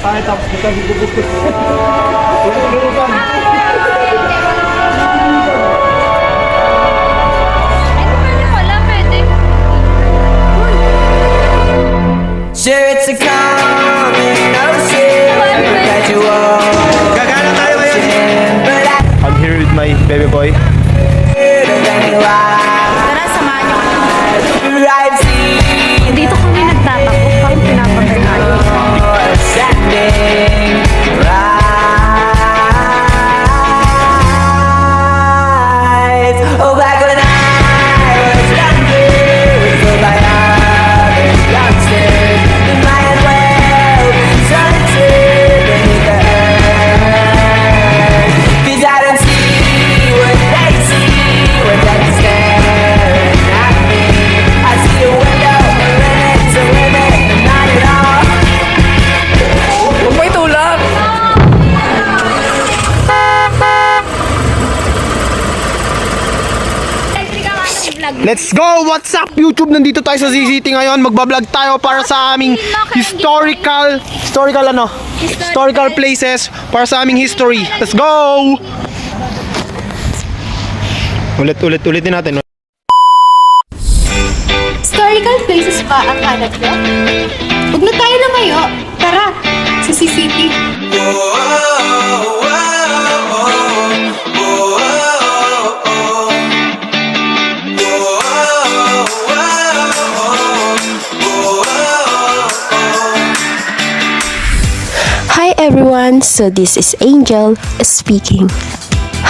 Kahit tapos kita bubukot. Sure, it's a common ocean that you walk. Gagana tayo ngayon. But I I'm here with my baby boy. couldn't anyone Tara, samahan niyo kami. I've seen Dito kami nagtatakbo, parang pinapatay tayo. ascending rise. Oh, back when I was younger, filled by other youngsters, in my head well, sunset beneath the earth. 'Cause I don't see what they see when they're staring at me. I see the window, the limit's a limit, and not at all. Huwag mo itulak! Let's go! What's up YouTube? Nandito tayo sa ZZT ngayon. Magbablog tayo para sa aming historical places para sa aming history. Let's go! Ulitin natin. Historical places ba ang hanap niyo? Huwag na tayo lumayo. Tara, sa CCT. Hi everyone, so this is Angel speaking.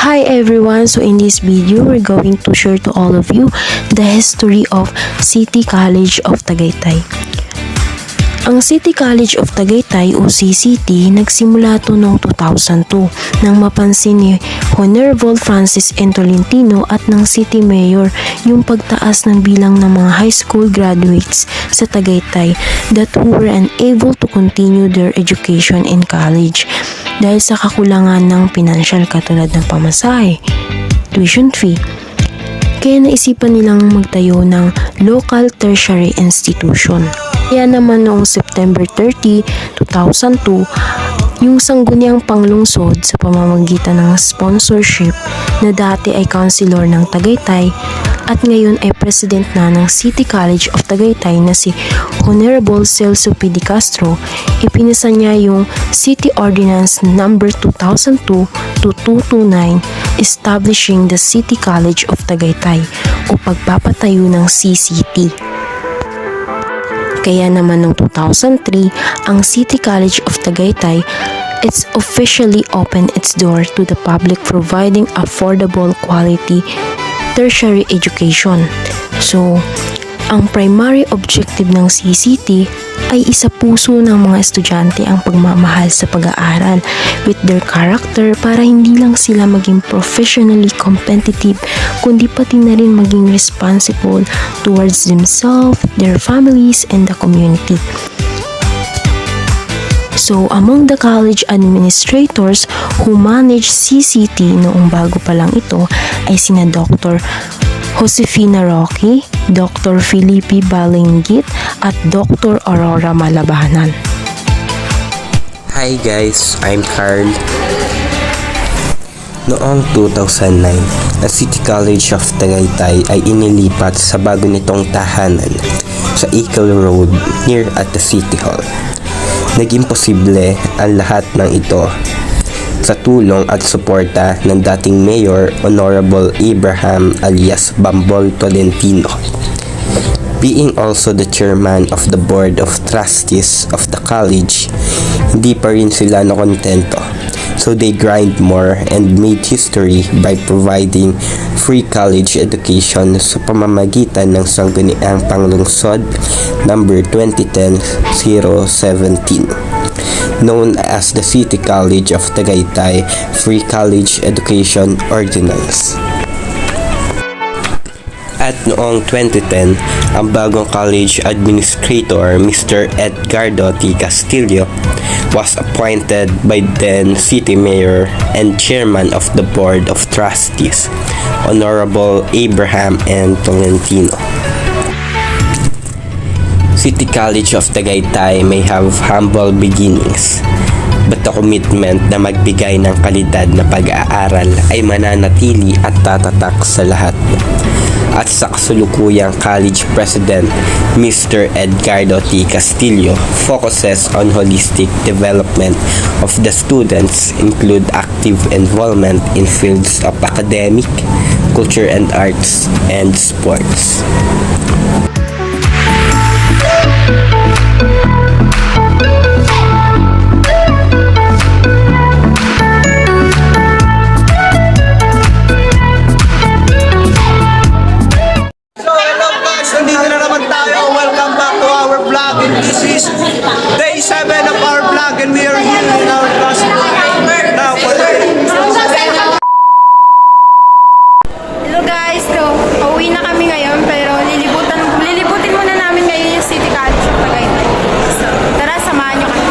Hi everyone, so in this video we're going to share to all of you the history of City College of Tagaytay. Ang City College of Tagaytay o CCT nagsimula to noong 2002 nang mapansin ni Honorable Francis N. Tolentino at ng City Mayor yung pagtaas ng bilang ng mga high school graduates sa Tagaytay that who were unable to continue their education in college dahil sa kakulangan ng financial katulad ng pamasahe, tuition fee. Kaya naisipan nilang magtayo ng local tertiary institution. Kaya naman noong September 30, 2002, yung sangguniang panglungsod sa pamamagitan ng sponsorship na dati ay councilor ng Tagaytay at ngayon ay president na ng City College of Tagaytay na si Honorable Celso P. de Castro, ipinasa niya yung City Ordinance number 2002 to 229 establishing the City College of Tagaytay o pagpapatayo ng CCT. Kaya naman noong 2003, ang City College of Tagaytay it's officially opened its door to the public providing affordable quality tertiary education. So, ang primary objective ng CCT ay isa puso ng mga estudyante ang pagmamahal sa pag-aaral with their character para hindi lang sila maging professionally competitive kundi pati na rin maging responsible towards themselves, their families, and the community. So, among the college administrators who manage CCT noong bago pa lang ito ay sina Dr. Josefina Roque, Dr. Felipe Balinggit at Dr. Aurora Malabanan. Hi guys, I'm Carl. Noong 2009, ang City College of Tagaytay ay inilipat sa bago nitong tahanan sa Eagle Road near at the City Hall. Naging posible ang lahat ng ito sa tulong at suporta ng dating Mayor Honorable Abraham alias Bambol Tolentino. Being also the chairman of the Board of Trustees of the college, hindi pa rin sila nakontento. So they grind more and made history by providing free college education sa pamamagitan ng sangguniang panglungsod number 2010-017 known as the City College of Tagaytay Free College Education Ordinance. At noong 2010, ang bagong college administrator Mr. Edgardo T. Castillo was appointed by then City Mayor and Chairman of the Board of Trustees, Honorable Abraham N. Tolentino. City College of Tagaytay may have humble beginnings, but the commitment na magbigay ng kalidad na pag-aaral ay mananatili at tatatak sa lahat. At sa kasulukuyang college president, Mr. Edgardo T. Castillo focuses on holistic development of the students, include active involvement in fields of academic, culture and arts, and sports. So hello guys, nandito na naman tayo. Welcome back to our vlog. And this is day 7 of our vlog and we are here in our classroom. Now, Hello guys, so pauwi na kami ngayon pero lilibutin muna namin ngayon yung City College of Tagaytay. So, tara, samahan nyo kami.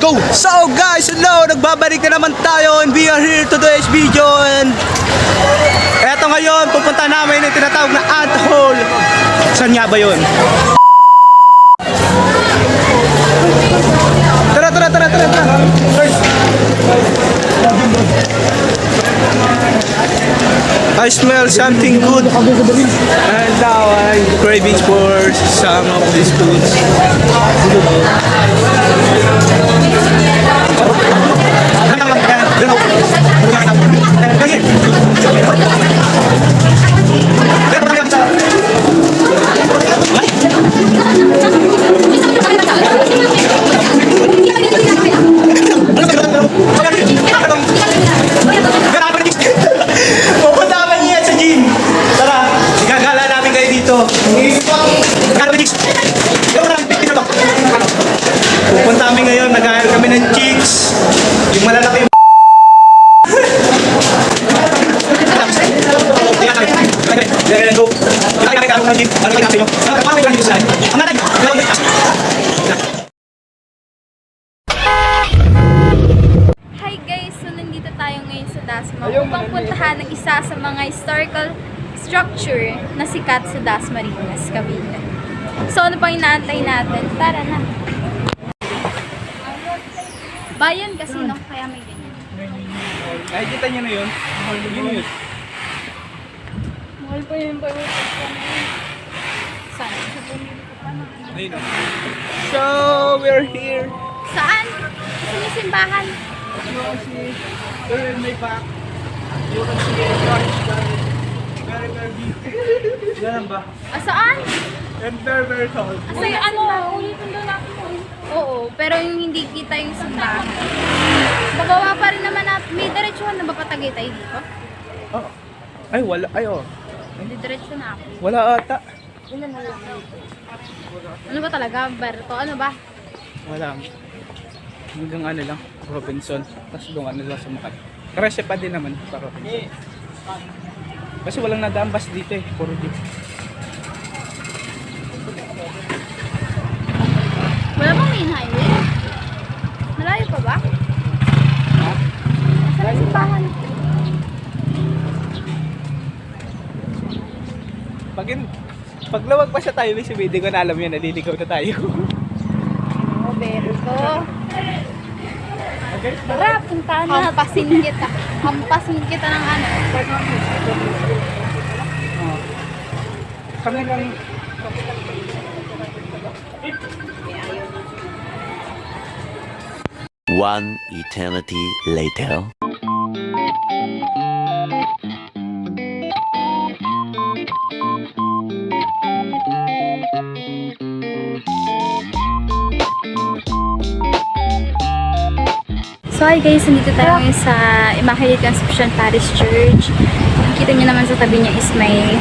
go! So guys, hello! Nagbabalik na naman tayo and we are here to today's video and eto ngayon, pupunta namin yung tinatawag na ant hole. Saan nga ba yun? Tara! I smell something good and now I'm craving for some of these foods. Pupunta kami niya sa gym. Tara, igagala namin kayo dito. Pupunta kami ngayon, nag-ahal kami ng chicks. Yung malalaki yung Hi guys! So nandito tayo ngayon sa Dasma upang puntahan ang isa sa mga historical structure na sikat sa Dasmariñas, Cavite. So ano pang inaantay natin? Tara na! Bayan kasi no? Kaya may ganyan. ay, kita nyo na yun. Yun. Mahal pa yun ba yun? Saan? Ayun o. So, we're here. Saan? Sa may simbahan. We're in my back. You can see a church that is very, very big. Yan ba? Ah, saan? And very, very tall. Kasi ano, ulitin doon natin mo. Oo, pero yung hindi kita yung simbahan. Bababa pa rin naman natin. May diretsuhan na ba patagay tayo dito? Oh. Ay, wala. Ay, oh. Hindi diretso na ako. Wala ata. Ano ba talaga, Berto? Ano ba? Wala. Hanggang ano lang, Robinson. Tapos doon ano lang sa Makati. Karasya pa din naman sa Robinson. Kasi walang nadaan bus dito eh. Puro dito. Wala bang main highway? Malayo pa ba? Saan simbahan? Paglawag pa sa tayo, si hindi ko na alam yan, naliligaw na tayo. Oh, Berto. Tara, puntahan na. Hampasin kita ng ano. Kami lang. One eternity later. So hi guys, nandito tayo ngayon sa Immaculate Conception Parish Church. Nakikita niyo naman sa tabi niya is may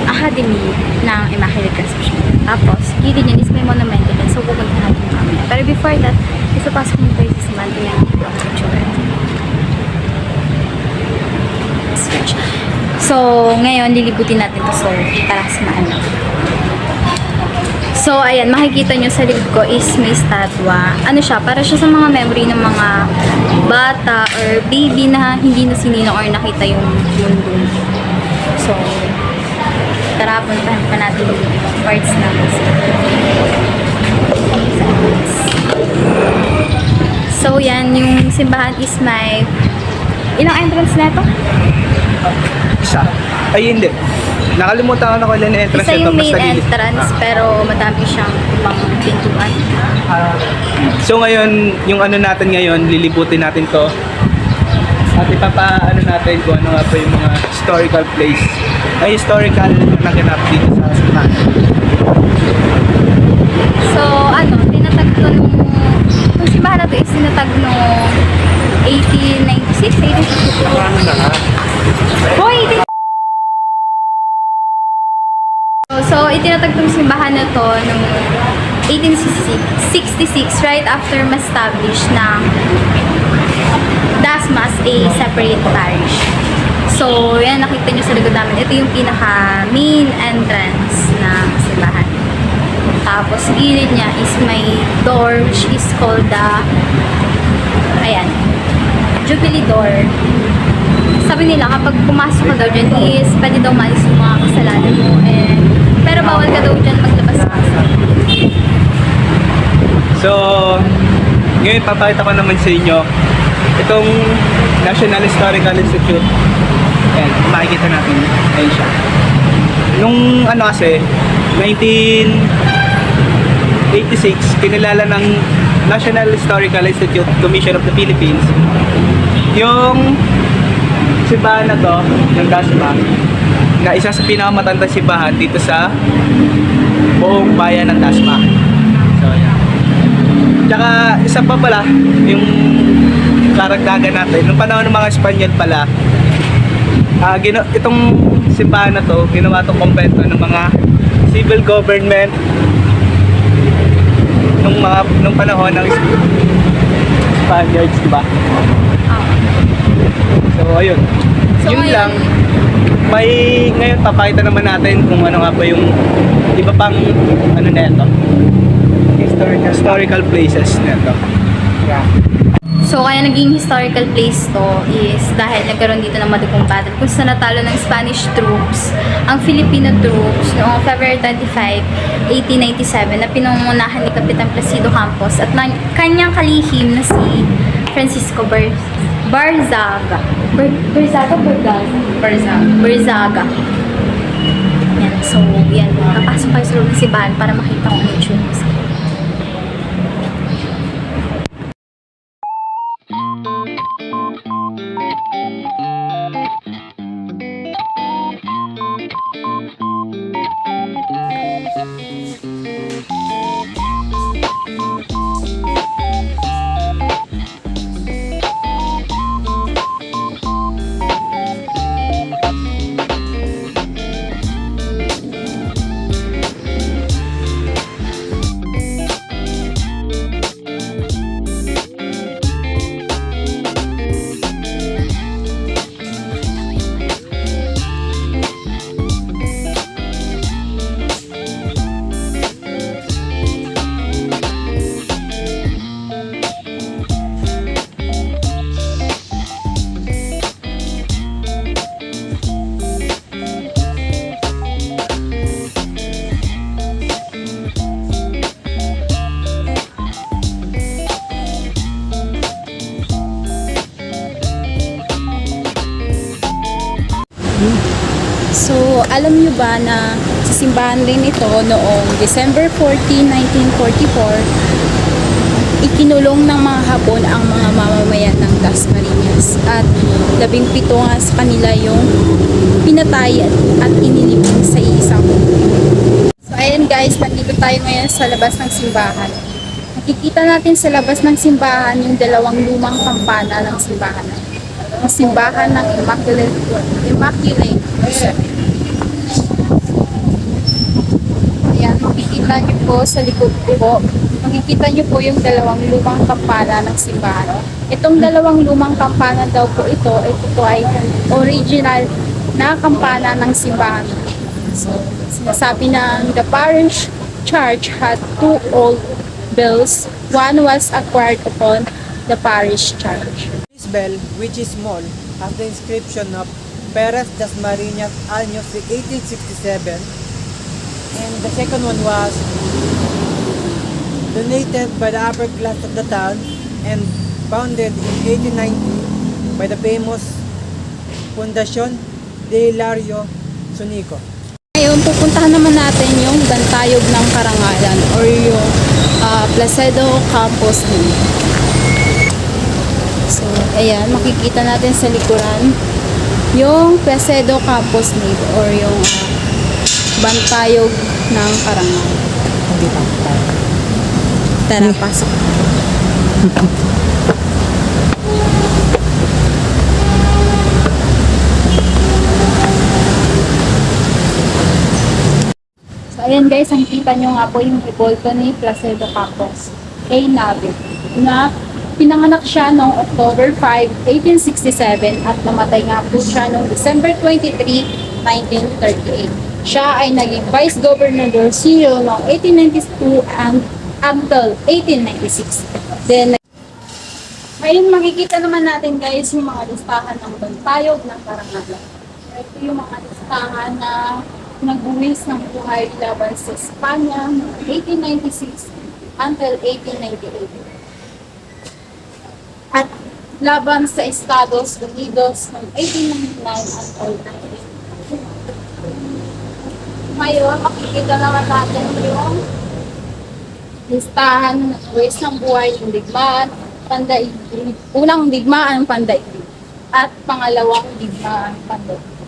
academy ng Immaculate Conception. Tapos, gilid niya is may monument din. So pupunta natin mamaya. Pero before that, isapasok mo tayo sa Samantha yung picture. Switch. So, ngayon lilibutin natin to. So, tara samahan natin. So, ayan, makikita nyo sa likod ko is may statwa. Ano siya? Para siya sa mga memory ng mga bata or baby na hindi na sininong or nakita yung mundo. So, tara, puntahan pa natin yung ibang parts na. So, yan, yung simbahan is may ilang entrance na ito? Isa. Ay, hindi. Nakalimutan ko na kung ilan na entrance Isa ito. yung main Basta gilid. entrance, pero madami siyang ibang pintuan. So ngayon, yung ano natin ngayon, lilibutin natin to. At ipapaano natin kung ano nga pa yung mga historical place. Ay, historical na naganap dito sa simbahan. So, ano, tinatag to nung simbahan na to is tinatag nung 1896, 1866. Hoy! So, itinatag tong simbahan na to nung 1866, right after ma-establish ng Dasma as a separate parish. So, yan, nakita nyo sa likod namin. Ito yung pinaka-main entrance ng simbahan. Tapos, gilid niya is may door which is called the, ayan, Jubilee door. Sabi nila, kapag pumasok ka daw dyan is, pwede daw maalis yung mga kasalanan mo. Pero bawal ka daw dyan maglabas-pasok. So, ngayon papakita ko naman sa inyo itong National Historical Institute. Ayan, makikita natin. Ayan siya. Nung ano kasi, 1986, kinilala ng National Historical Institute Commission of the Philippines yung simbahan na to, yung Dasma, na isa sa pinakamatandang simbahan dito sa buong bayan ng Dasma. So, yan. Tsaka, isa pa pala, yung karagdagan natin, nung panahon ng mga Espanyol pala, itong simbahan na to, ginawa itong kumpento ng mga civil government nung panahon ng Spaniards, diba? So, ayun. So, Yun ngayon, lang. Ngayon, papakita naman natin kung ano nga pa yung iba pang ano na ito. Historical places na ito. Yeah. So, kaya naging historical place to is dahil nagkaroon dito ng madugong battle kung saan natalo ng Spanish troops ang Filipino troops noong February 25, 1897 na pinangunahan ni Kapitan Placido Campos at kanyang kalihim na si Francisco Barzaga. Barzaga. Yan. So, yan. Kapasok kayo sa loob ng simbahan para makita kung ano yung itsura. So, alam nyo ba na sa simbahan din ito noong December 14, 1944, ikinulong ng mga Hapon ang mga mamamayan ng Dasmariñas at 17 nga sa kanila yung pinatay at inilibing sa isang So, ayan guys, nandito tayo ngayon sa labas ng simbahan. Nakikita natin sa labas ng simbahan yung dalawang lumang kampana ng simbahan. Ang simbahan ng Immaculate Conception. Ayan, makikita nyo po sa likod ko po. Makikita nyo po yung dalawang lumang kampana ng simbahan. Itong dalawang lumang kampana daw po ito po ay original na kampana ng simbahan. So, sinasabi ng the parish church had two old bells. One was acquired upon the parish church. This bell, which is small, has the inscription of Perez Dasmariñas Años 1867, and the second one was donated by the upper class of the town and founded in 1890 by the famous Fundación de Hilario Sunico. Ngayon, pupuntahan naman natin yung Bantayog ng Karangalan or yung Placedo Campos Nave. So, ayan, makikita natin sa likuran yung Placedo Campos Nave or yung Bantayog ng Karangalan. Tara, pasok. So, ayan guys, ang kita nyo nga po yung revolto ni Placedo Campos A. Nave na pinanganak siya noong October 5, 1867 at namatay nga po siya noong December 23, 1938. Siya ay naging Vice Governor Ciro noong 1892 and until 1896. Then, ngayon makikita naman natin guys yung mga listahan ng Bantayog ng Karangalan. Ito yung mga listahan na nagbuwis ng buhay laban sa Espanya noong 1896 until 1898. At laban sa Estados Unidos noong 1899 until 1998. Ngayon, makikita naman natin yung listahan ng nagbuwis ng buhay ng digmaan, pandaigdig, unang digmaan ng pandaigdig, at pangalawang digmaan ng pandaigdig.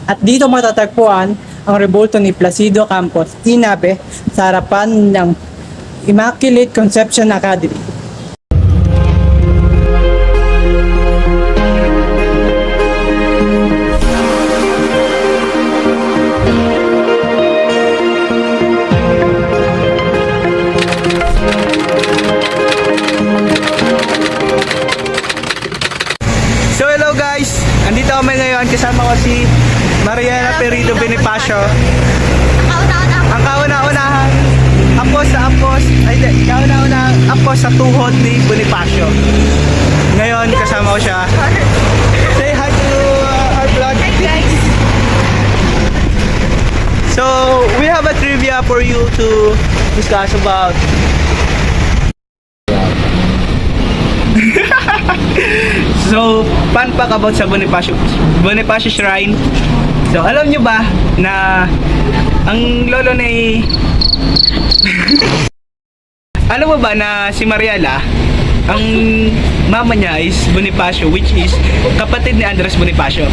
At dito matatagpuan ang revolto ni Placido Campos Inabe sa harapan ng Immaculate Conception Academy. So hello guys, andito kami ngayon kasama ko si Mariela Perito Bonifacio. Ang kauna-unahan apos sa tuhod ni Bonifacio. Ngayon kasama ko siya. Say hi to our vlog. So we have a trivia for you to discuss about. So, fun fact about sa Bonifacio Shrine. So, alam nyo ba na ang lolo ni alam mo ba na si Mariela, ang mama niya is Bonifacio, which is kapatid ni Andres Bonifacio.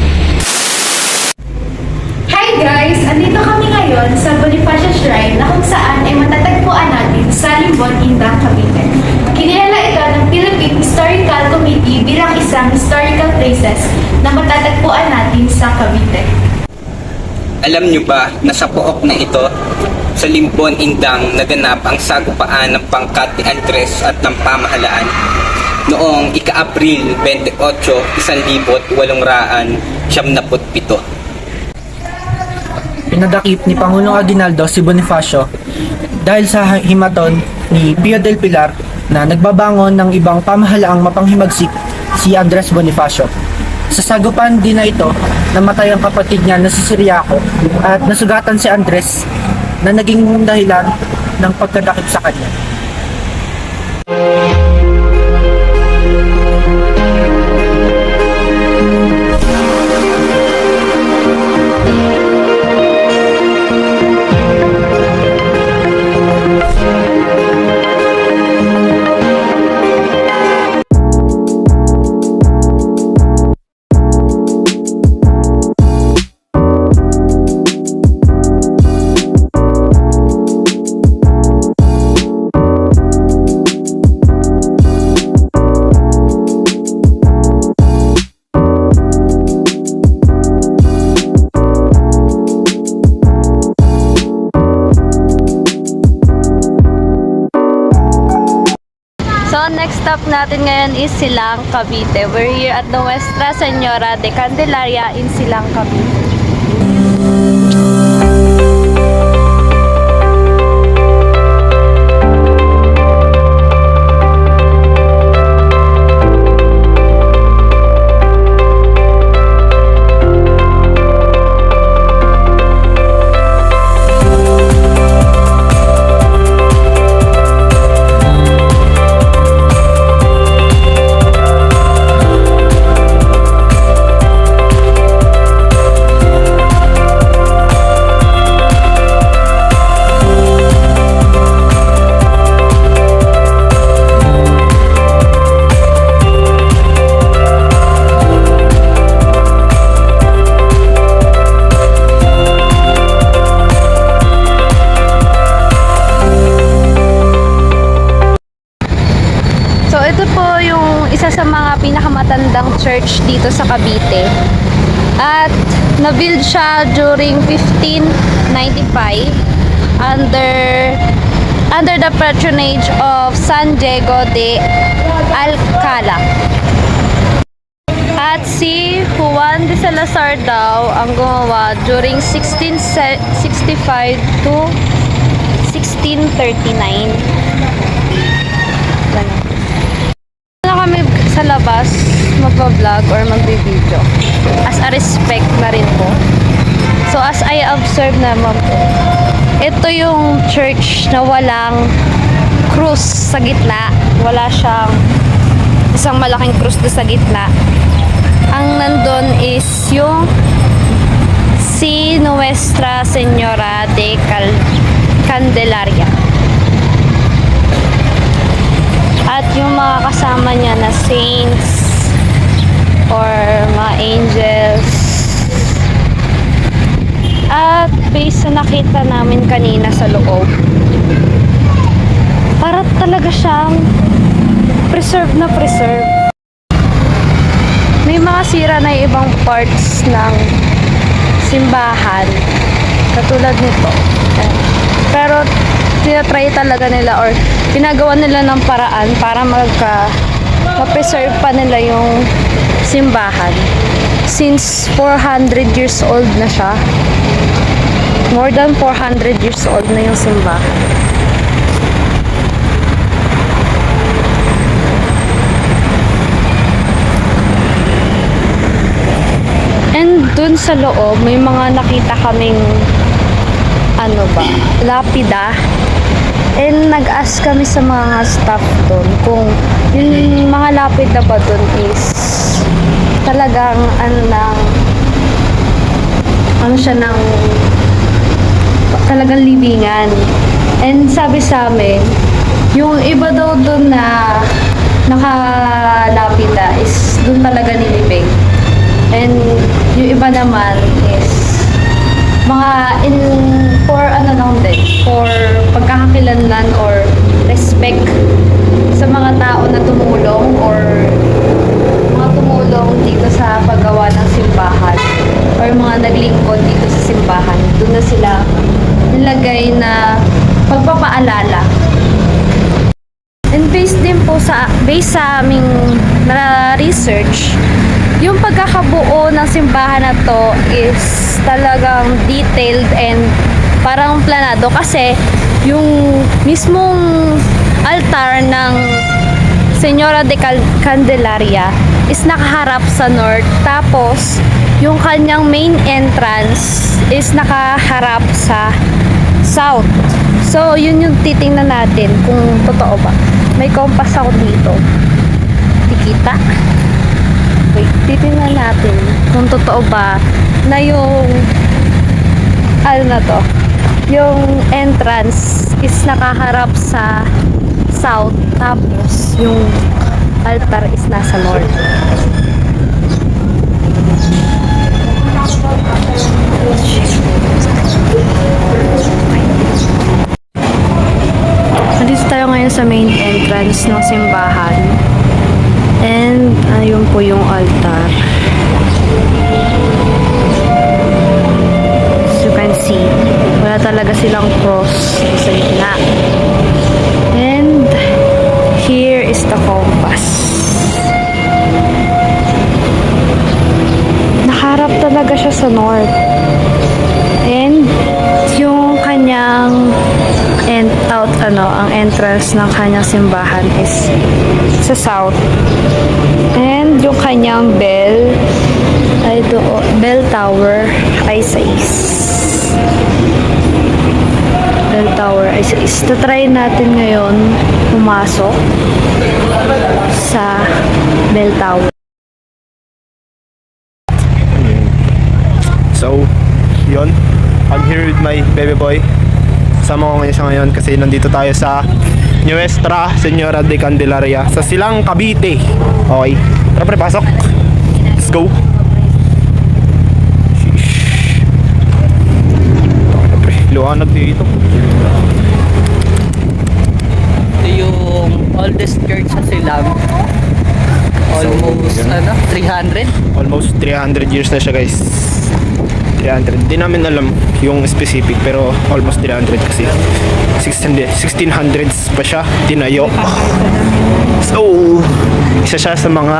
Hi guys! Andito kami ngayon sa Bonifacio Shrine na kung saan ay matatagpuan natin sa Limbon, Indang, Cavite. Kinilala ito ng Philippine Historical Committee bilang isang historical places na matatagpuan natin sa Cavite. Alam nyo ba na sa pook na ito, sa Limbon, Indang, naganap ang sagupaan ng pangkat ni Andres at ng pamahalaan noong ika-Abril 28, 1877. Pinadakip ni Pangulong Aguinaldo si Bonifacio dahil sa himaton ni Pio del Pilar na nagbabangon ng ibang pamahalaang mapanghimagsik si Andres Bonifacio. Sa sagupan din na ito, namatay ang kapatid niya na si Ciriaco at nasugatan si Andres na naging dahilan ng pagkadakip sa kanya. So, next stop natin ngayon is Silang, Cavite. We're here at Nuestra Señora de Candelaria in Silang, Cavite. Ito po yung isa sa mga pinakamatandang church dito sa Cavite. At na-build siya during 1595 under the patronage of San Diego de Alcala. At si Juan de Salazar daw ang gumawa during 1665 to 1639. Kami sa labas magpa-vlog or magbi-video as a respect na rin po. So as I observe naman po, ito yung church na walang krus sa gitna. Wala siyang isang malaking krus sa gitna. Ang nandun is yung si Nuestra Señora de Candelaria. At yung mga kasama niya na saints or mga angels. At based sa nakita namin kanina sa loob, para talaga siyang preserve na preserve. May mga sira na yung ibang parts ng simbahan katulad nito. Pero tinatry talaga nila or ginagawa nila ng paraan para ma-preserve pa nila yung simbahan. Since 400 years old na siya. More than 400 years old na yung simbahan. And dun sa loob, may mga nakita kaming lapida. And nag-ask kami sa mga staff doon kung yung mga lapida ba doon is talagang talagang libingan. And sabi sa amin, yung iba daw doon na nakalapida is doon talaga nilibing. And yung iba naman is for pagkakakilanlan or respect sa mga tao na tumulong or mga tumulong dito sa paggawa ng simbahan or mga naglingkod dito sa simbahan. Doon na sila nilagay na pagpapaalala. And based sa aming research, yung pagkakabuo ng simbahan na to is talagang detailed and parang planado kasi yung mismong altar ng Señora de Candelaria is nakaharap sa north, tapos yung kanyang main entrance is nakaharap sa south. So yun yung titingnan natin kung totoo ba. May compass ako dito. Tikita. Wait, titingnan natin kung totoo ba na yung yung entrance is nakaharap sa south, tapos yung altar is nasa north. Nandito tayo ngayon sa main entrance ng simbahan. And ayun po yung altar. As you can see, wala talaga silang cross sa gitna. And here is the sa north. And yung kanyang ang entrance ng kanyang simbahan is sa south. And yung kanyang bell tower ay sa east. Bell tower ay sa east. Tatry natin ngayon pumasok sa bell tower. So, yun. I'm here with my baby boy. Kasama ko ngayon siya ngayon kasi nandito tayo sa Nuestra Señora de Candelaria sa Silang Cavite. Okay. Tara pre, pasok. Let's go. Sheesh. Tara pre, luwanag dito. Ito yung oldest church sa Silang. Almost 300. Almost 300 years na siya, guys. 300. Di namin alam yung specific pero almost 300 kasi 1600s pa siya tinayo. So, isa siya sa mga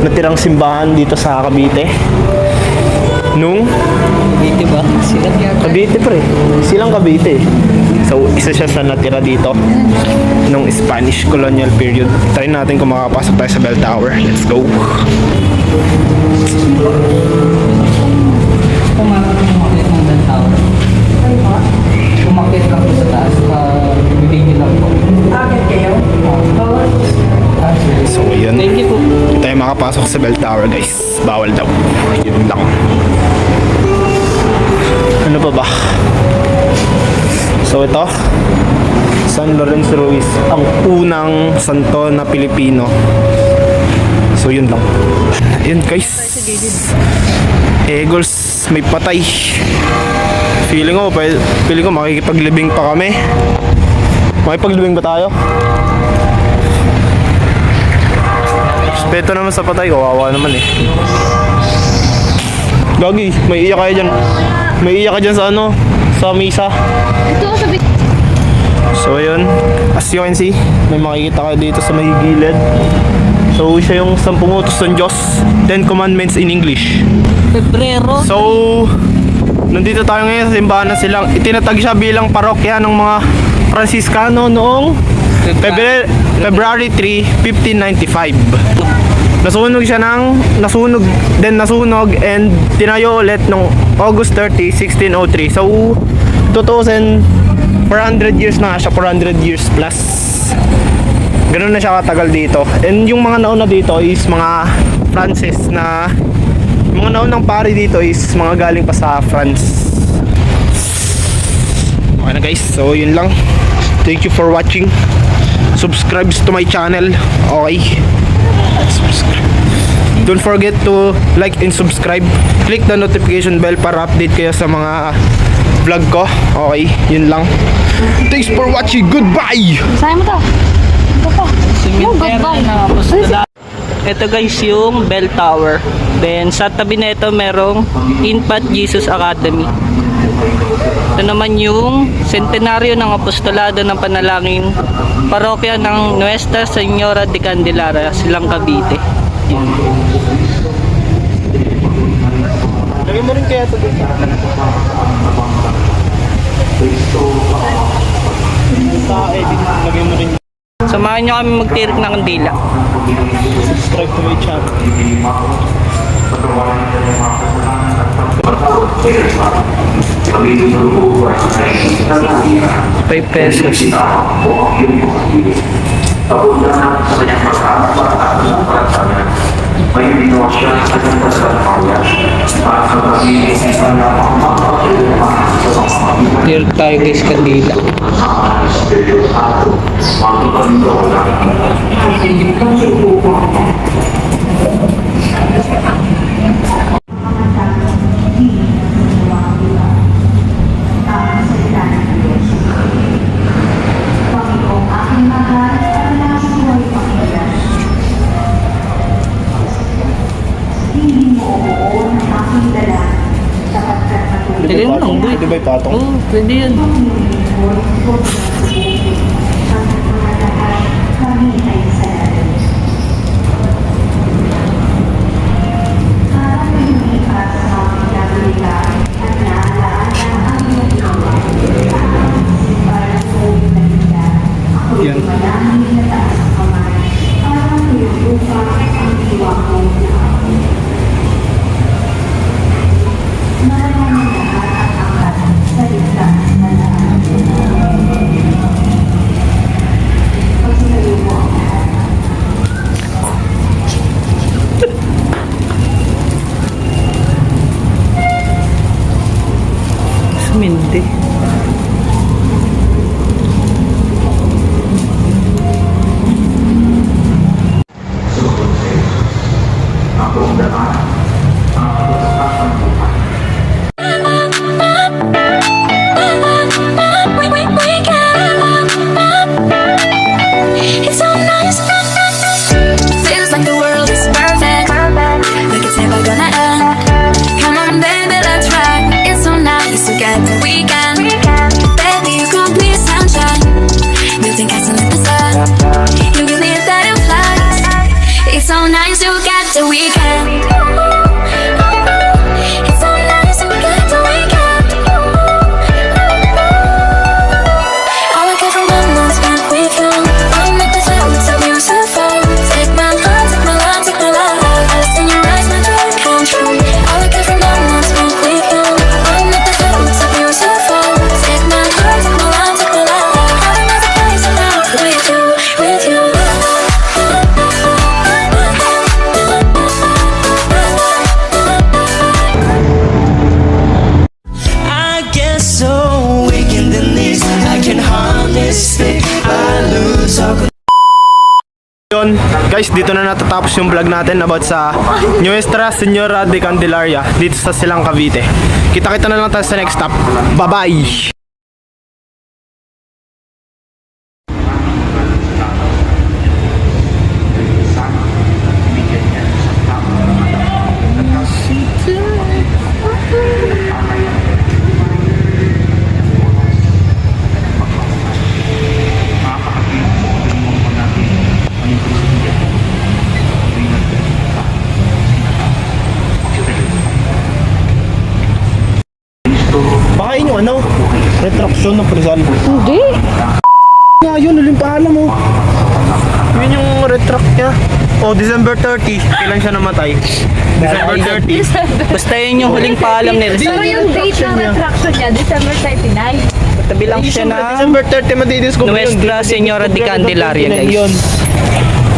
natirang simbahan dito sa Cavite. Cavite ba? Silang yata. Cavite pre. Silang Cavite. So, isa siya sa natira dito nung Spanish colonial period. Try natin kung makapasok tayo sa bell tower. Let's go. Umakit ng bell tower. Umakit ka po sa taas. Bibigyan lang po. Akit kayo? So, yun. Thank you po. Hindi tayo makapasok sa bell tower, guys. Bawal daw. Yun lang. Ano pa ba? So, ito. San Lorenzo Ruiz. Ang unang santo na Pilipino. So, yun lang. Yun, guys. Eagles, may patay. Feeling ko makikipaglibing pa kami. Makikipaglibing ba tayo? Respeto naman sa patay, kawawa naman eh. Gagi, may iyak kayo dyan. May iyak ka dyan sa sa misa. So ayun, as you can see, may makikita kayo dito sa may gilid. So siya yung 10 utos ng Diyos, 10 commandments in English. Pebrero. So, nandito tayo ngayon sa simbahan na Silang. Itinatag siya bilang parokya ng mga Franciscano noong February 3, 1595. Nasunog and tinayo ulit noong August 30, 1603. So, 2,400 years na siya, 400 years plus. Ganun na siya katagal dito. And yung mga nauna dito is mga Francis na mga naunang pari dito is mga galing pa sa France. Okay na guys, so yun lang. Thank you for watching. Subscribe to my channel. Okay. Subscribe. Don't forget to like and subscribe. Click the notification bell para update kayo sa mga vlog ko. Okay, yun lang. Thanks for watching. Goodbye. Saan mo to? Ito po. Cemetery na apostolado. Ito guys yung bell tower. Then sa tabi na ito merong Infant Jesus Academy. Ito naman yung sentenaryo ng apostolado ng panalangin parokya ng Nuestra Señora de Candelaria, Silang Cavite. Yan. Lagyan mo rin kaya ito dito. Lagyan mo rin. Samahan nyo kami magtirik ng kandila. Subscribe to my channel. 5 pesos. Tirik tayo guys kandila. Tignan mo lang, boy. Pwede ba ipatong? Oo, pwede yan. Yan. Sumindi. It's so nice. Feels like the world is perfect. Like it's never gonna end. Come on, baby, let's ride. It's so nice to get the weekend. Baby, you complete sunshine. Building castle in the sun. You give me a butterflies. It's so nice to get the weekend. It's so nice to get the weekend. All I care from moments spent with you. I'll make the sounds so beautiful. Take my hand, take my life, take my life. Lost in your eyes, my dream come true. All I care from moments spent with you. I'll make the sounds so beautiful. Take my hand, take my life, take my life. Heaven is a place I love with you, with you. I get so weak in the knees. I can hardly speak. I lose all Yun, guys, dito na natatapos yung vlog natin about sa Nuestra Señora de Candelaria dito sa Silang Cavite. Kita-kita na lang tayo sa next stop. Bye-bye! Baka yun yung ano, retraction ng Rizal. Hindi. Nga yun, uling paalam mo. Yun yung retract niya. Oh, December 30, kailan siya namatay? December 30. Basta yun yung huling paalam ni Rizal. Pero yung date ng retraction niya, December 39. Tabi lang siya na December 30 madidis ko Nuestra Señora de Candelaria, guys.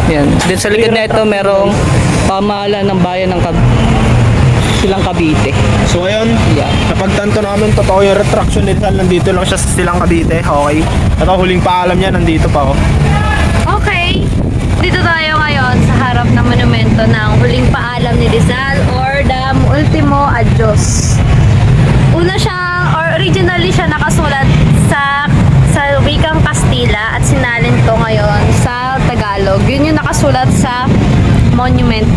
Yan. Din sa likod na ito, merong pamahalaan ng bayan ng Silang Cavite. So ayun, Yeah. napagtanto namin totoo yung retraction ni Rizal. Nandito lang siya sa Silang Cavite. Okay. Ito huling paalam niya, nandito pa oh. Okay, dito tayo ngayon sa harap ng monumento ng huling paalam ni Rizal or the Ultimo Adios. Una siyang, or originally siya nakasulat sa wikang Kastila at sinalin to ngayon sa Tagalog. Yun yung nakasulat sa monument.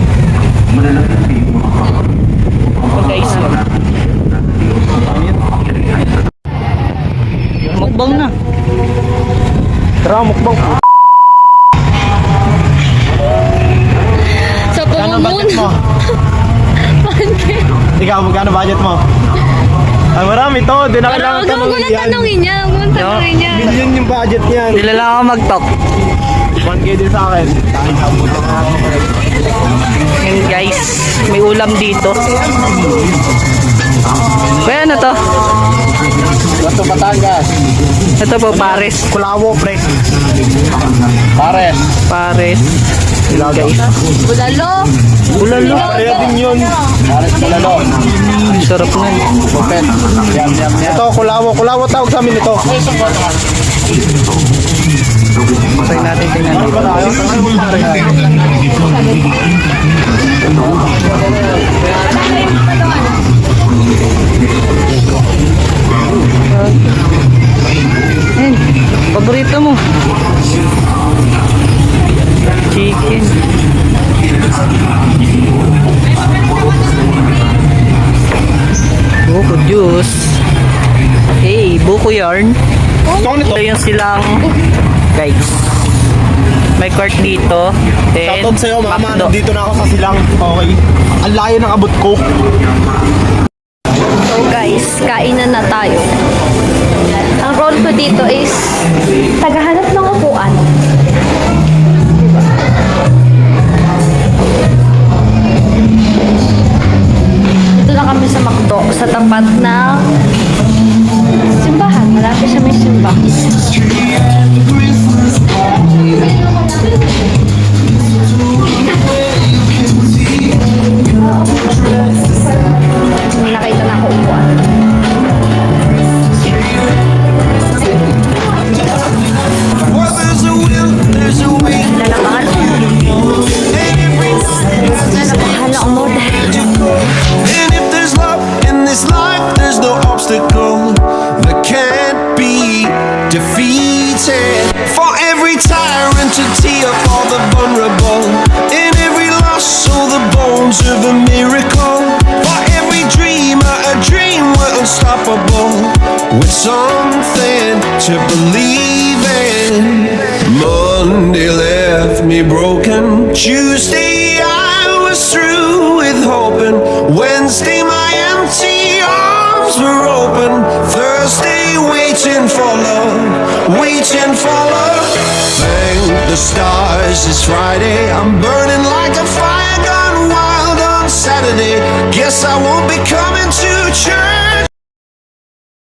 So guys, mukbang na. Tara, mukbang. Sa Magkano budget mo? Ikaw, magkano budget mo? Ay, marami to. Di na kailangan Huwag mo na tanongin niya. Huwag mo na tanongin niya. Million yung budget niyan. Sila lang ako mag-talk. 1K din sa akin. And guys, may ulam dito. Kaya ano to? Ito, Batangas. Ito po, pares. Kulawo, pre. Pares. Guys. Bulalo. Bulalo. Kaya din yun. Bulalo. Sarap na. Ito, kulawo. Kulawo tawag sa amin ito. Tingnan natin. Paborito mo? Chicken. Buko juice. Hey, buko yarn. Ito yung silang guys. May court dito. Then, Shoutout sa'yo, mama. McDo. Nandito na ako sa Silang. Okay. Ang layo ng abot ko. So guys, kainan na tayo. Ang role ko dito is tagahanap ng upuan tapat na simbahan. Malapit sa may simbahan. Nakita na ako upuan. Lalabahan ang moda. And if there's love in this life, there's no obstacle that can't be defeated. For every tyrant to tear for the vulnerable, in every loss, so the bones of a miracle. For every dreamer, a dream we're unstoppable, with something to believe in. Monday left me broken. Tuesday I was through with hoping. Wednesday my empty arms were open. Thursday waiting for love, waiting for love. Thank the stars it's Friday. I'm burning like a fire gone wild on Saturday. Guess I won't be coming to